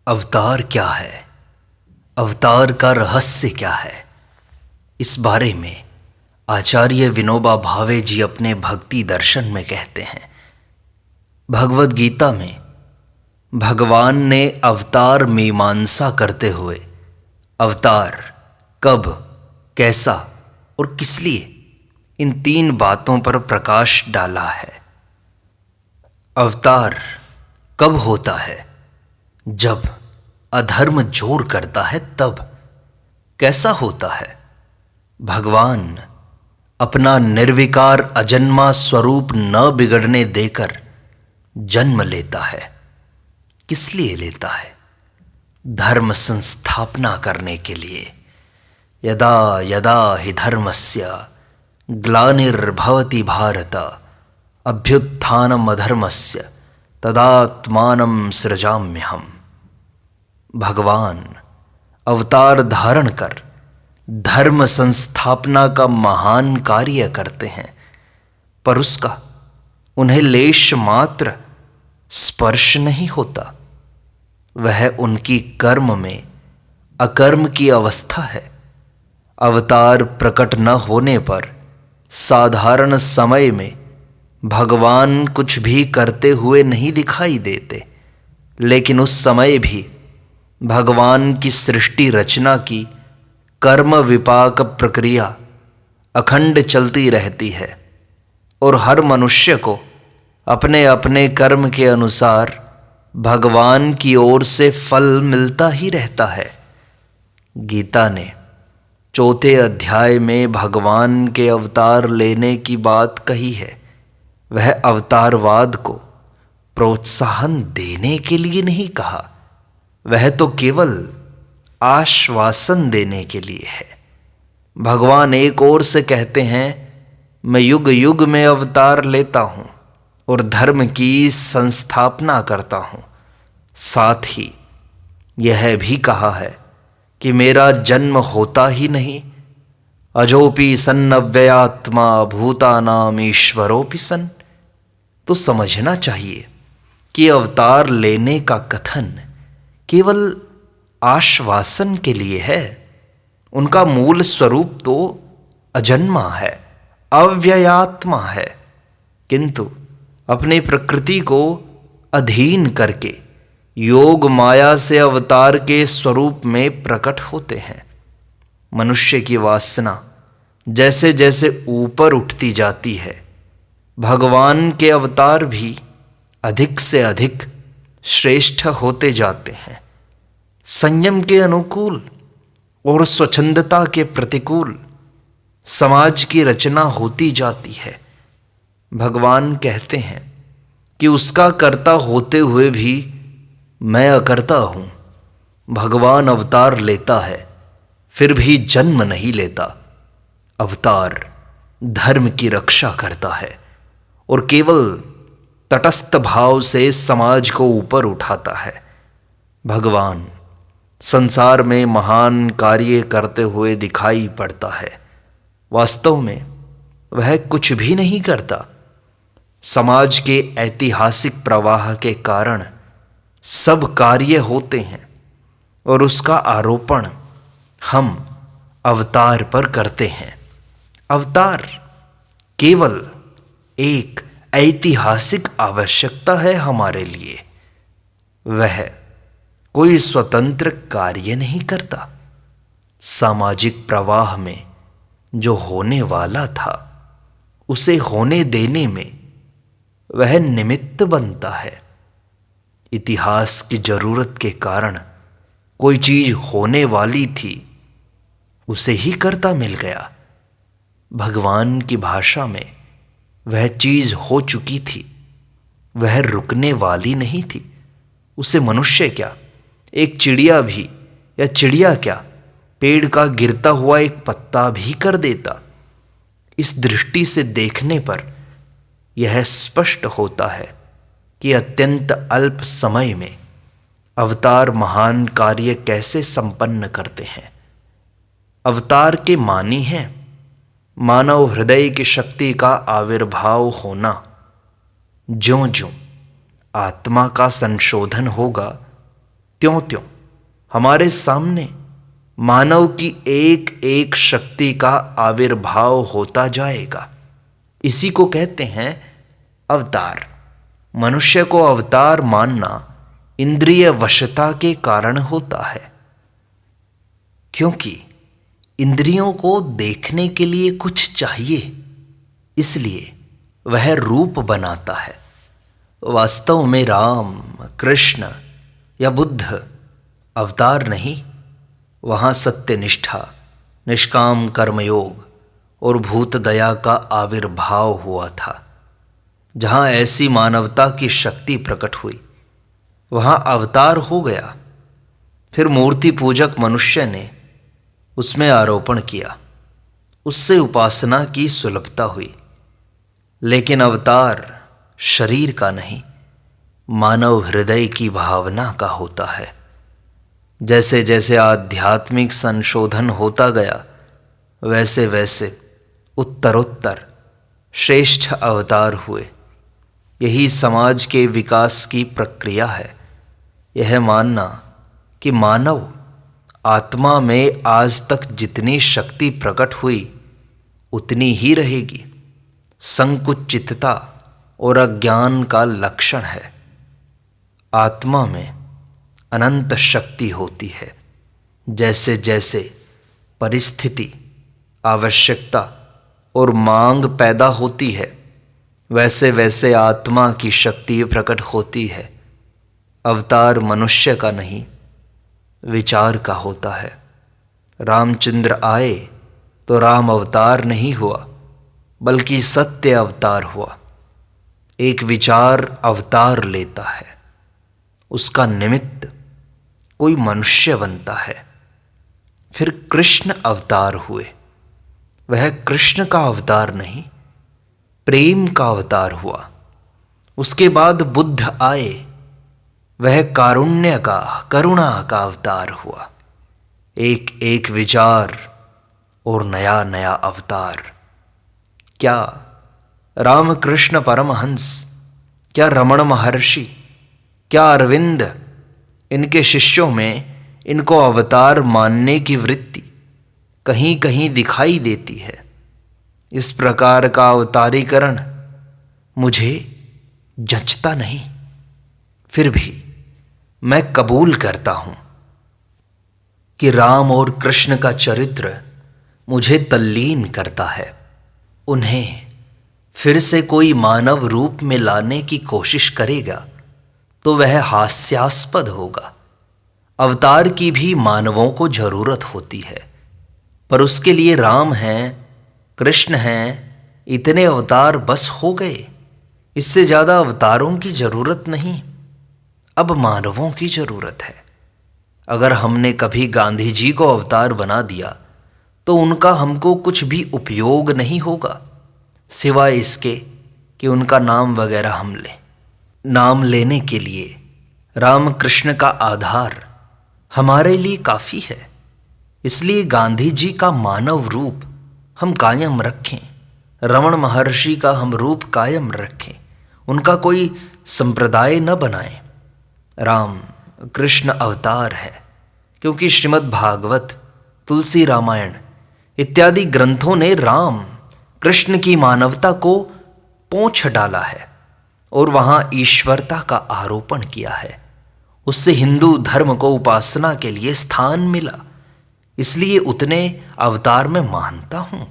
अवतार क्या है? अवतार का रहस्य क्या है? इस बारे में आचार्य विनोबा भावे जी अपने भक्ति दर्शन में कहते हैं। भगवद गीता में भगवान ने अवतार मीमांसा करते हुए अवतार कब, कैसा और किस लिए, इन 3 बातों पर प्रकाश डाला है। अवतार कब होता है? जब अधर्म जोर करता है तब। कैसा होता है? भगवान अपना निर्विकार अजन्मा स्वरूप न बिगड़ने देकर जन्म लेता है। किस लिए लेता है? धर्म संस्थापना करने के लिए। यदा यदा हि धर्मस्य ग्लानिर्भवति भारत अभ्युत्थानम् अधर्मस्य तदात्मानं सृजाम्यहम्। भगवान अवतार धारण कर धर्म संस्थापना का महान कार्य करते हैं, पर उसका उन्हें लेश मात्र स्पर्श नहीं होता। वह उनकी कर्म में अकर्म की अवस्था है। अवतार प्रकट न होने पर साधारण समय में भगवान कुछ भी करते हुए नहीं दिखाई देते, लेकिन उस समय भी भगवान की सृष्टि रचना की कर्म विपाक प्रक्रिया अखंड चलती रहती है और हर मनुष्य को अपने अपने कर्म के अनुसार भगवान की ओर से फल मिलता ही रहता है। गीता ने 4 अध्याय में भगवान के अवतार लेने की बात कही है। वह अवतारवाद को प्रोत्साहन देने के लिए नहीं कहा, वह तो केवल आश्वासन देने के लिए है। भगवान एक ओर से कहते हैं, मैं युग युग में अवतार लेता हूँ और धर्म की संस्थापना करता हूँ। साथ ही यह भी कहा है कि मेरा जन्म होता ही नहीं। अजोपि सन्नव्ययात्मा भूतानाम ईश्वरोपि सन्। तो समझना चाहिए कि अवतार लेने का कथन केवल आश्वासन के लिए है। उनका मूल स्वरूप तो अजन्मा है, अव्ययात्मा है, किंतु अपनी प्रकृति को अधीन करके योग माया से अवतार के स्वरूप में प्रकट होते हैं। मनुष्य की वासना जैसे जैसे ऊपर उठती जाती है, भगवान के अवतार भी अधिक से अधिक श्रेष्ठ होते जाते हैं। संयम के अनुकूल और स्वच्छंदता के प्रतिकूल समाज की रचना होती जाती है। भगवान कहते हैं कि उसका कर्ता होते हुए भी मैं अकर्ता हूँ। भगवान अवतार लेता है फिर भी जन्म नहीं लेता। अवतार धर्म की रक्षा करता है और केवल तटस्थ भाव से समाज को ऊपर उठाता है। भगवान संसार में महान कार्य करते हुए दिखाई पड़ता है, वास्तव में वह कुछ भी नहीं करता। समाज के ऐतिहासिक प्रवाह के कारण सब कार्य होते हैं और उसका आरोपण हम अवतार पर करते हैं। अवतार केवल एक ऐतिहासिक आवश्यकता है हमारे लिए। वह कोई स्वतंत्र कार्य नहीं करता। सामाजिक प्रवाह में जो होने वाला था उसे होने देने में वह निमित्त बनता है। इतिहास की जरूरत के कारण कोई चीज होने वाली थी, उसे ही कर्ता मिल गया। भगवान की भाषा में वह चीज हो चुकी थी, वह रुकने वाली नहीं थी। उसे मनुष्य क्या, एक चिड़िया भी, या चिड़िया क्या, पेड़ का गिरता हुआ एक पत्ता भी कर देता। इस दृष्टि से देखने पर यह स्पष्ट होता है कि अत्यंत अल्प समय में अवतार महान कार्य कैसे संपन्न करते हैं। अवतार के मानी हैं मानव हृदय की शक्ति का आविर्भाव होना। ज्यों ज्यों आत्मा का संशोधन होगा, त्यों त्यों हमारे सामने मानव की एक एक शक्ति का आविर्भाव होता जाएगा। इसी को कहते हैं अवतार। मनुष्य को अवतार मानना इंद्रिय वशता के कारण होता है, क्योंकि इंद्रियों को देखने के लिए कुछ चाहिए, इसलिए वह रूप बनाता है। वास्तव में राम, कृष्ण या बुद्ध अवतार नहीं, वहाँ सत्यनिष्ठा, निष्काम कर्मयोग और भूत दया का आविर्भाव हुआ था। जहाँ ऐसी मानवता की शक्ति प्रकट हुई, वहाँ अवतार हो गया। फिर मूर्ति पूजक मनुष्य ने उसमें आरोपण किया, उससे उपासना की सुलभता हुई। लेकिन अवतार शरीर का नहीं, मानव हृदय की भावना का होता है। जैसे जैसे आध्यात्मिक संशोधन होता गया, वैसे वैसे उत्तरोत्तर श्रेष्ठ अवतार हुए। यही समाज के विकास की प्रक्रिया है। यह मानना कि मानव आत्मा में आज तक जितनी शक्ति प्रकट हुई उतनी ही रहेगी, संकुचितता और अज्ञान का लक्षण है। आत्मा में अनंत शक्ति होती है। जैसे जैसे परिस्थिति, आवश्यकता और मांग पैदा होती है, वैसे वैसे आत्मा की शक्ति प्रकट होती है। अवतार मनुष्य का नहीं, विचार का होता है। रामचंद्र आए तो राम अवतार नहीं हुआ, बल्कि सत्य अवतार हुआ। एक विचार अवतार लेता है, उसका निमित्त कोई मनुष्य बनता है। फिर कृष्ण अवतार हुए। वह कृष्ण का अवतार नहीं, प्रेम का अवतार हुआ। उसके बाद बुद्ध आए, वह कारुण्य का, करुणा का अवतार हुआ। एक एक विचार और नया नया अवतार। क्या रामकृष्ण परमहंस, क्या रमण महर्षि, क्या अरविंद, इनके शिष्यों में इनको अवतार मानने की वृत्ति कहीं कहीं दिखाई देती है। इस प्रकार का अवतारीकरण मुझे जचता नहीं। फिर भी मैं कबूल करता हूँ कि राम और कृष्ण का चरित्र मुझे तल्लीन करता है। उन्हें फिर से कोई मानव रूप में लाने की कोशिश करेगा तो वह हास्यास्पद होगा। अवतार की भी मानवों को जरूरत होती है, पर उसके लिए राम हैं, कृष्ण हैं, इतने अवतार बस हो गए। इससे ज़्यादा अवतारों की जरूरत नहीं, अब मानवों की जरूरत है। अगर हमने कभी गांधी जी को अवतार बना दिया तो उनका हमको कुछ भी उपयोग नहीं होगा, सिवाय इसके कि उनका नाम वगैरह हम लें। नाम लेने के लिए राम कृष्ण का आधार हमारे लिए काफ़ी है। इसलिए गांधी जी का मानव रूप हम कायम रखें, रमण महर्षि का हम रूप कायम रखें, उनका कोई संप्रदाय न बनाएं। राम कृष्ण अवतार है, क्योंकि श्रीमद् भागवत, तुलसी रामायण इत्यादि ग्रंथों ने राम कृष्ण की मानवता को पोंछ डाला है और वहाँ ईश्वरता का आरोपण किया है। उससे हिंदू धर्म को उपासना के लिए स्थान मिला, इसलिए उतने अवतार में मानता हूँ,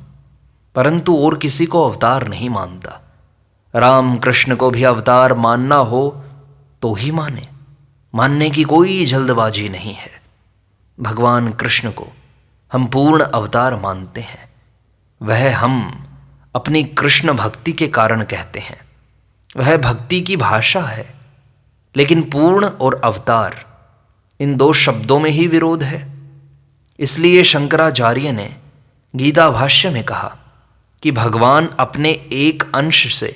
परंतु और किसी को अवतार नहीं मानता। राम कृष्ण को भी अवतार मानना हो तो ही माने, मानने की कोई जल्दबाजी नहीं है। भगवान कृष्ण को हम पूर्ण अवतार मानते हैं। वह हम अपनी कृष्ण भक्ति के कारण कहते हैं। वह भक्ति की भाषा है, लेकिन पूर्ण और अवतार इन दो शब्दों में ही विरोध है। इसलिए शंकराचार्य ने गीता भाष्य में कहा कि भगवान अपने एक अंश से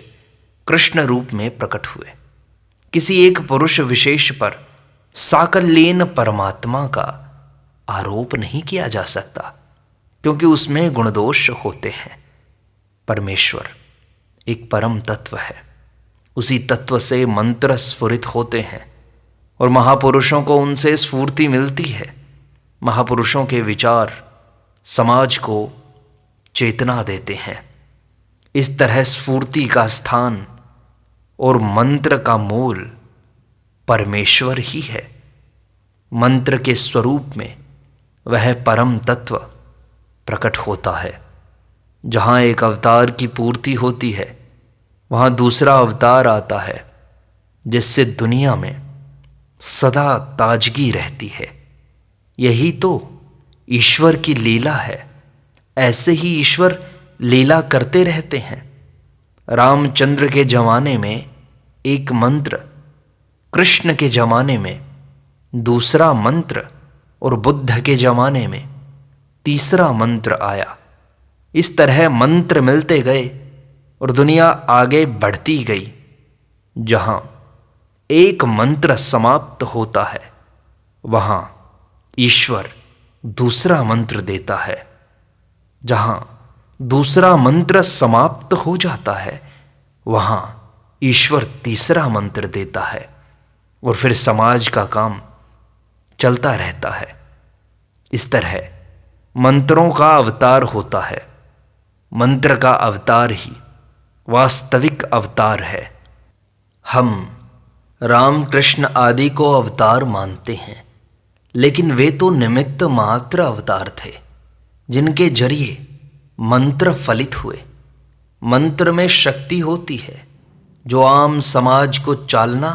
कृष्ण रूप में प्रकट हुए। किसी एक पुरुष विशेष पर साकल्येन परमात्मा का आरोप नहीं किया जा सकता, क्योंकि उसमें गुणदोष होते हैं। परमेश्वर एक परम तत्व है, उसी तत्व से मंत्र स्फुरित होते हैं। और महापुरुषों को उनसे स्फूर्ति मिलती है। महापुरुषों के विचार समाज को चेतना देते हैं। इस तरह स्फूर्ति का स्थान और मंत्र का मूल परमेश्वर ही है। मंत्र के स्वरूप में वह परम तत्व प्रकट होता है। जहाँ एक अवतार की पूर्ति होती है, वहाँ दूसरा अवतार आता है, जिससे दुनिया में सदा ताजगी रहती है। यही तो ईश्वर की लीला है। ऐसे ही ईश्वर लीला करते रहते हैं। रामचंद्र के ज़माने में एक मंत्र, कृष्ण के ज़माने में दूसरा मंत्र और बुद्ध के ज़माने में तीसरा मंत्र आया। इस तरह मंत्र मिलते गए और दुनिया आगे बढ़ती गई। जहाँ एक मंत्र समाप्त होता है, वहाँ ईश्वर दूसरा मंत्र देता है। जहाँ दूसरा मंत्र समाप्त हो जाता है, वहाँ ईश्वर तीसरा मंत्र देता है और फिर समाज का काम चलता रहता है। इस तरह मंत्रों का अवतार होता है। मंत्र का अवतार ही वास्तविक अवतार है। हम राम कृष्ण आदि को अवतार मानते हैं, लेकिन वे तो निमित्त मात्र अवतार थे, जिनके जरिए मंत्र फलित हुए। मंत्र में शक्ति होती है जो आम समाज को चालना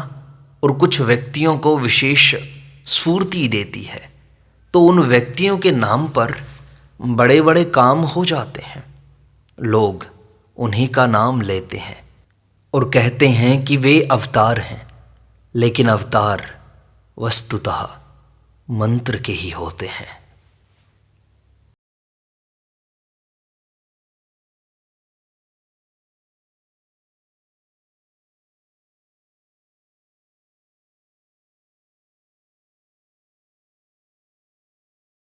और कुछ व्यक्तियों को विशेष स्फूर्ति देती है। तो उन व्यक्तियों के नाम पर बड़े बड़े काम हो जाते हैं। लोग उन्हीं का नाम लेते हैं और कहते हैं कि वे अवतार हैं, लेकिन अवतार वस्तुतः मंत्र के ही होते हैं।